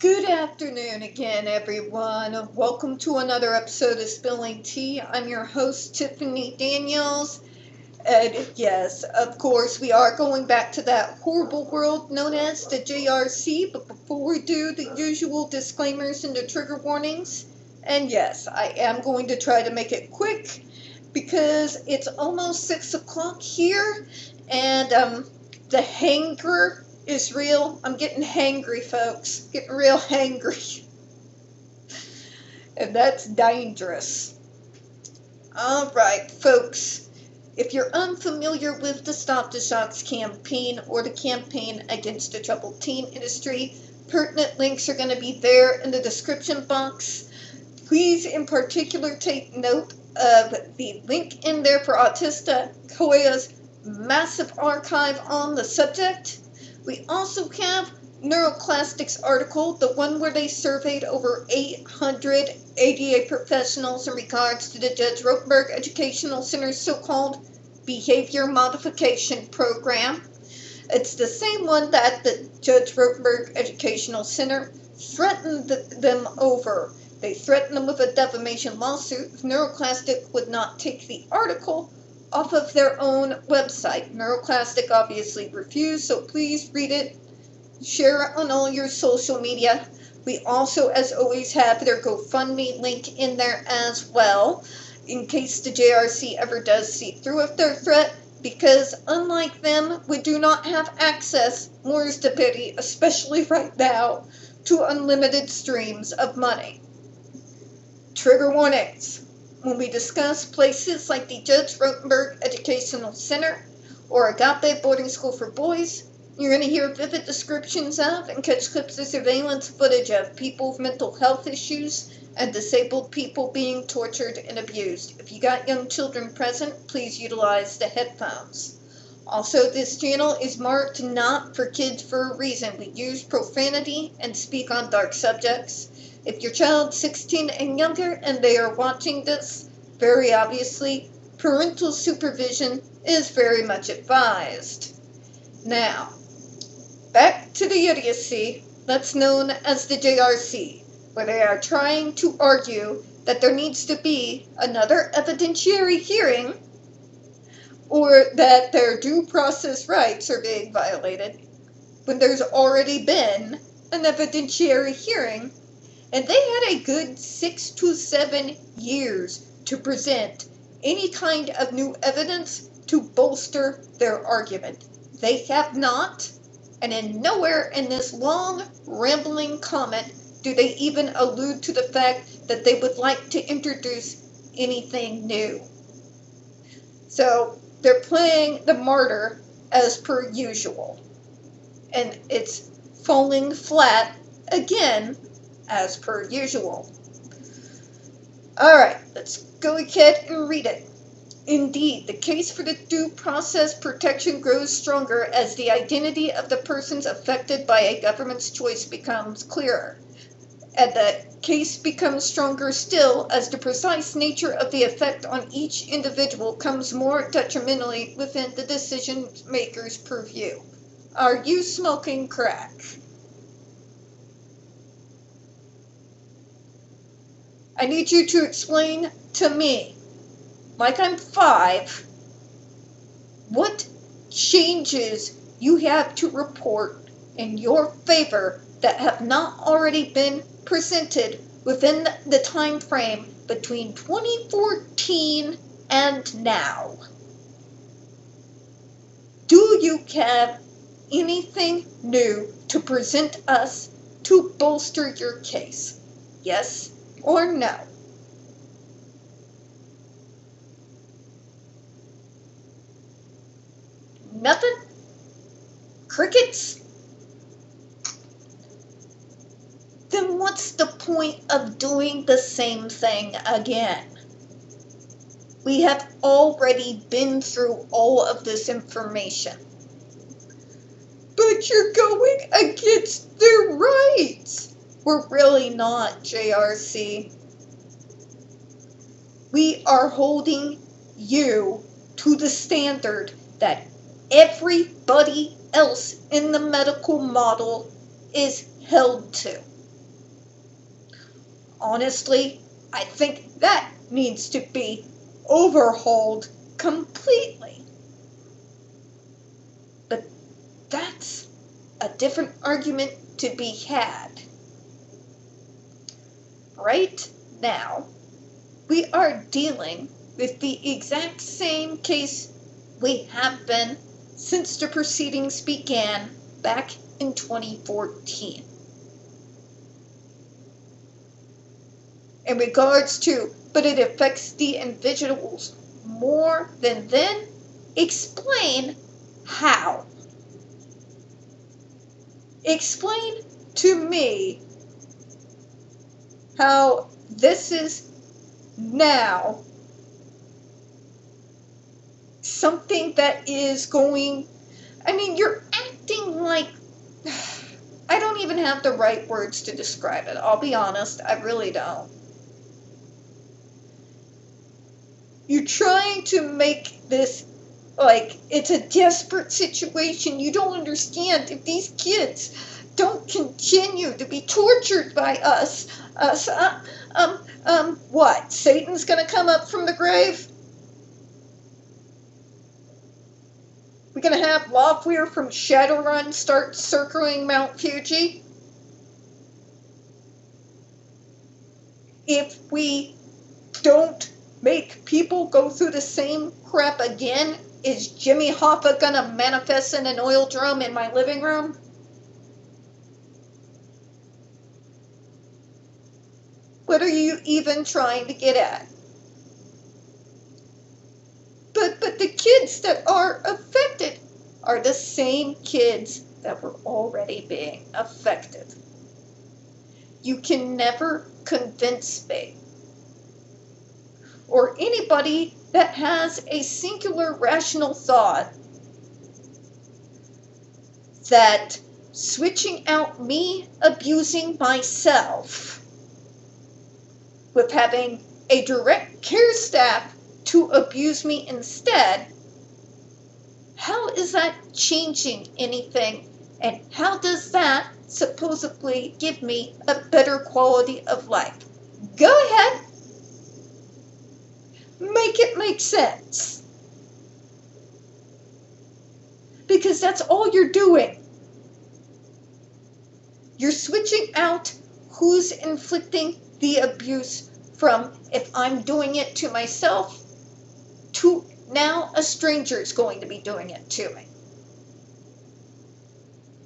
Good afternoon again, everyone. Welcome to another episode of Spilling Tea. I'm your host, Tiffany Daniels. And yes, of course, we are going back to that horrible world known as the JRC. But before we do, the usual disclaimers and the trigger warnings. And yes, I am going to try to make it quick because it's almost 6 o'clock here. And the hanger is real. I'm getting hangry, folks. Getting real hangry. And that's dangerous. Alright, folks. If you're unfamiliar with the Stop the Shots campaign or the campaign against the troubled teen industry, pertinent links are going to be there in the description box. Please, in particular, take note of the link in there for Autista Koya's massive archive on the subject. We also have Neuroclastic's article, the one where they surveyed over 800 ADA professionals in regards to the Judge Rotenberg Educational Center's so-called behavior modification program. It's the same one that the Judge Rotenberg Educational Center threatened them over. They threatened them with a defamation lawsuit if Neuroclastic would not take the article off of their own website. Neuroclastic obviously refused, so please read it. Share it on all your social media. We also, as always, have their GoFundMe link in there as well, in case the JRC ever does see through with their threat, because unlike them, we do not have access, more's the pity, especially right now, to unlimited streams of money. Trigger warnings. When we discuss places like the Judge Rotenberg Educational Center or Agape Boarding School for Boys, you're going to hear vivid descriptions of and catch clips of surveillance footage of people with mental health issues and disabled people being tortured and abused. If you got young children present, please utilize the headphones. Also, this channel is marked not for kids for a reason. We use profanity and speak on dark subjects. If your child's 16 and younger and they are watching this, very obviously, parental supervision is very much advised. Now, back to the idiocy that's known as the JRC, where they are trying to argue that there needs to be another evidentiary hearing or that their due process rights are being violated when there's already been an evidentiary hearing. And they had a good 6 to 7 years to present any kind of new evidence to bolster their argument. They have not, and in nowhere in this long, rambling comment do they even allude to the fact that they would like to introduce anything new. So they're playing the martyr as per usual. And it's falling flat again as per usual. Alright, let's go ahead and read it. Indeed, the case for the due process protection grows stronger as the identity of the persons affected by a government's choice becomes clearer. And the case becomes stronger still as the precise nature of the effect on each individual comes more detrimentally within the decision maker's purview. Are you smoking crack? I need you to explain to me, like I'm 5, what changes you have to report in your favor that have not already been presented within the time frame between 2014 and now. Do you have anything new to present us to bolster your case? Yes or no? Nothing? Crickets? Then what's the point of doing the same thing again? We have already been through all of this information. But you're going against their rights. We're really not, JRC. We are holding you to the standard that everybody else in the medical model is held to. Honestly, I think that needs to be overhauled completely. But that's a different argument to be had. Right now, we are dealing with the exact same case we have been since the proceedings began back in 2014. In regards to, but it affects the individuals more than then, explain how. Explain to me how this is now something that is going, you're acting like, I don't even have the right words to describe it. I'll be honest, I really don't. You're trying to make this like it's a desperate situation. You don't understand. If these kids don't continue to be tortured by us, what? Satan's gonna come up from the grave? We're gonna have Lofweir from Shadowrun start circling Mount Fuji? If we don't make people go through the same crap again, is Jimmy Hoffa gonna manifest in an oil drum in my living room? What are you even trying to get at? But the kids that are affected are the same kids that were already being affected. You can never convince me, or anybody that has a singular rational thought, that switching out me abusing myself with having a direct care staff to abuse me instead, how is that changing anything? And how does that supposedly give me a better quality of life? Go ahead. Make it make sense. Because that's all you're doing. You're switching out who's inflicting the abuse from, if I'm doing it to myself, to now a stranger is going to be doing it to me.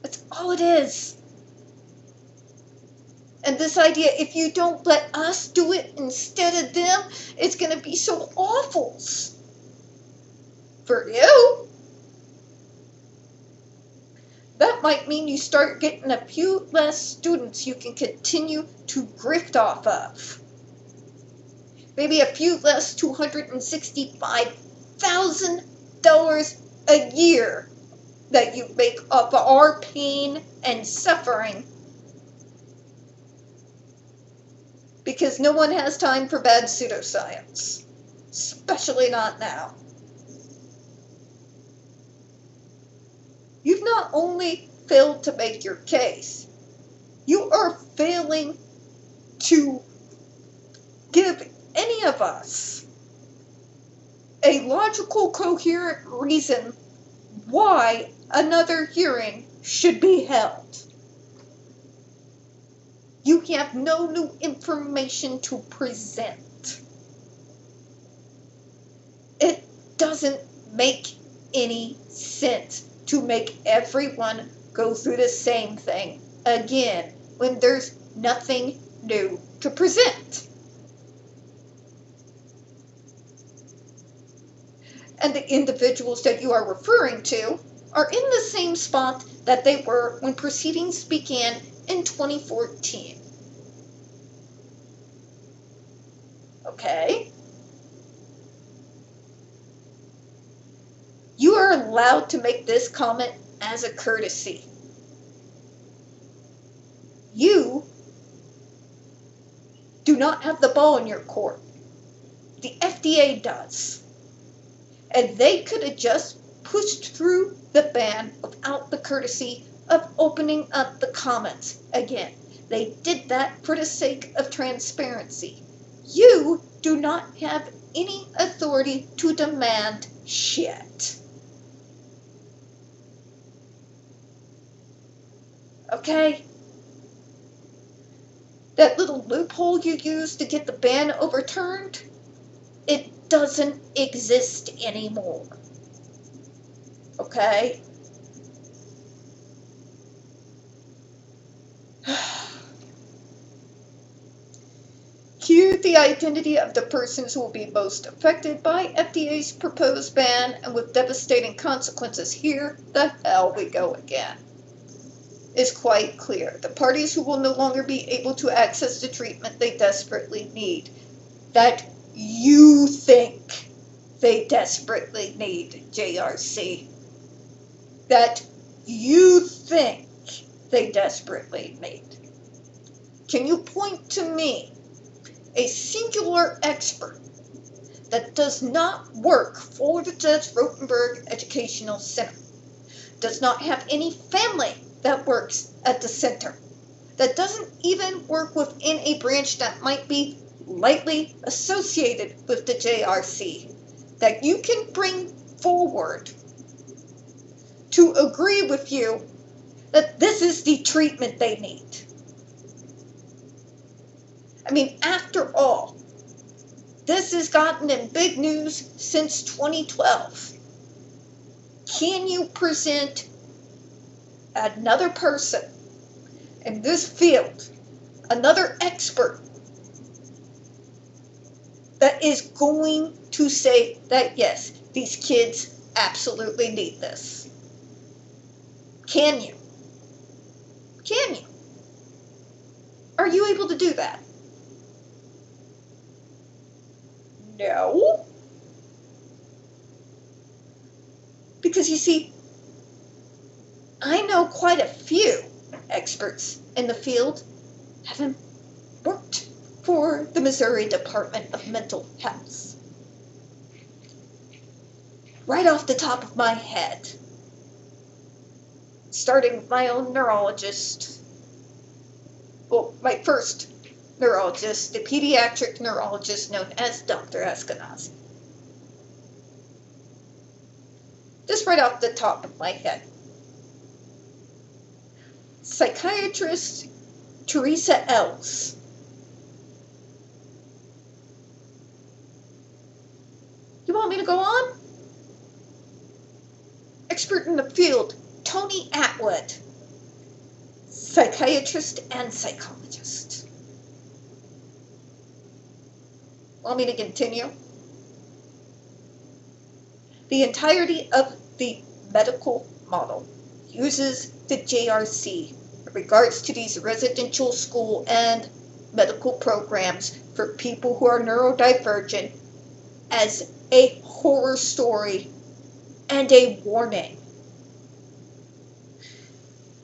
That's all it is. And this idea, if you don't let us do it instead of them, it's going to be so awful for you. That might mean you start getting a few less students you can continue to grift off of. Maybe a few less $265,000 a year that you make off of our pain and suffering. Because no one has time for bad pseudoscience. Especially not now. You've not only failed to make your case, you are failing to give any of us a logical, coherent reason why another hearing should be held. You have no new information to present. It doesn't make any sense to make everyone go through the same thing again when there's nothing new to present. And the individuals that you are referring to are in the same spot that they were when proceedings began in 2014. Okay? You are allowed to make this comment as a courtesy. You do not have the ball in your court. The FDA does. And they could have just pushed through the ban without the courtesy of opening up the comments again. They did that for the sake of transparency. You do not have any authority to demand shit. Okay? That little loophole you used to get the ban overturned, it doesn't exist anymore. Okay? Q, the identity of the persons who will be most affected by FDA's proposed ban, and with devastating consequences, here the hell we go again, is quite clear. The parties who will no longer be able to access the treatment they desperately need. That you think they desperately need, JRC. That you think they desperately need. Can you point to me a singular expert that does not work for the Judge Rotenberg Educational Center, does not have any family that works at the center, that doesn't even work within a branch that might be lightly associated with the JRC, that you can bring forward to agree with you that this is the treatment they need? I mean, after all, this has gotten in big news since 2012. Can you present another person in this field, another expert, that is going to say that yes, these kids absolutely need this? Can you? Can you? Are you able to do that? No. Because you see, I know quite a few experts in the field, having worked for the Missouri Department of Mental Health. Right off the top of my head, starting with my own neurologist, well, my first neurologist, the pediatric neurologist known as Dr. Eskenazi. Just right off the top of my head. Psychiatrist Teresa Ells. You want me to go on? Expert in the field, Tony Atwood. Psychiatrist and psychologist. Want me to continue? The entirety of the medical model uses the JRC in regards to these residential school and medical programs for people who are neurodivergent as a horror story and a warning,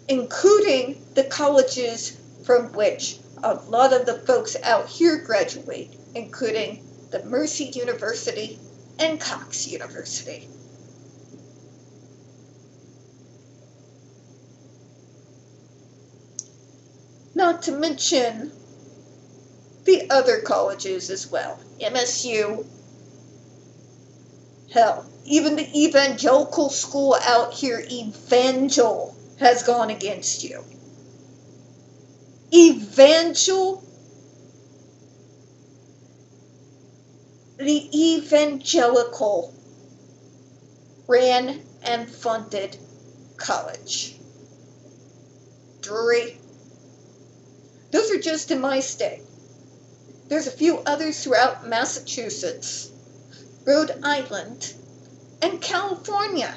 including the colleges from which a lot of the folks out here graduate, including the Mercy University and Cox University. Not to mention the other colleges as well. MSU, hell, even the evangelical school out here, Evangel, has gone against you. Evangel? The evangelical ran and funded college. Drury. Those are just in my state. There's a few others throughout Massachusetts, Rhode Island, and California.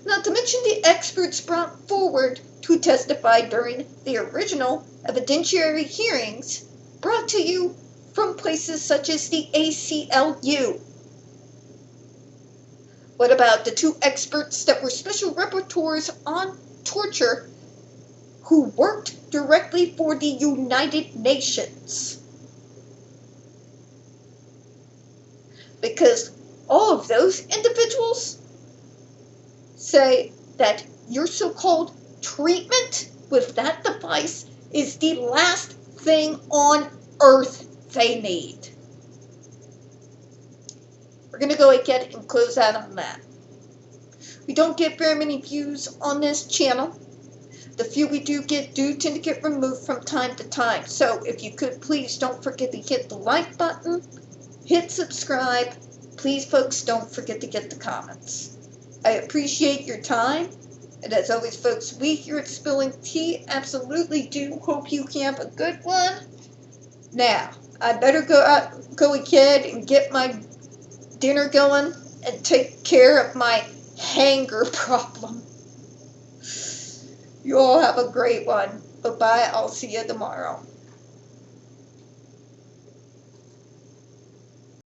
Not to mention the experts brought forward to testify during the original evidentiary hearings brought to you from places such as the ACLU. What about the two experts that were special rapporteurs on torture who worked directly for the United Nations? Because all of those individuals say that your so-called treatment with that device is the last thing on earth they need. We're going to go ahead and close out on that. We don't get very many views on this channel. The few we do tend to get removed from time to time. So if you could, please don't forget to hit the like button, hit subscribe. Please, folks, don't forget to get the comments. I appreciate your time. And as always, folks, we here at Spilling Tea absolutely do hope you have a good one. Now, I better go ahead and get my dinner going and take care of my hanger problem. You all have a great one. Bye-bye. I'll see you tomorrow.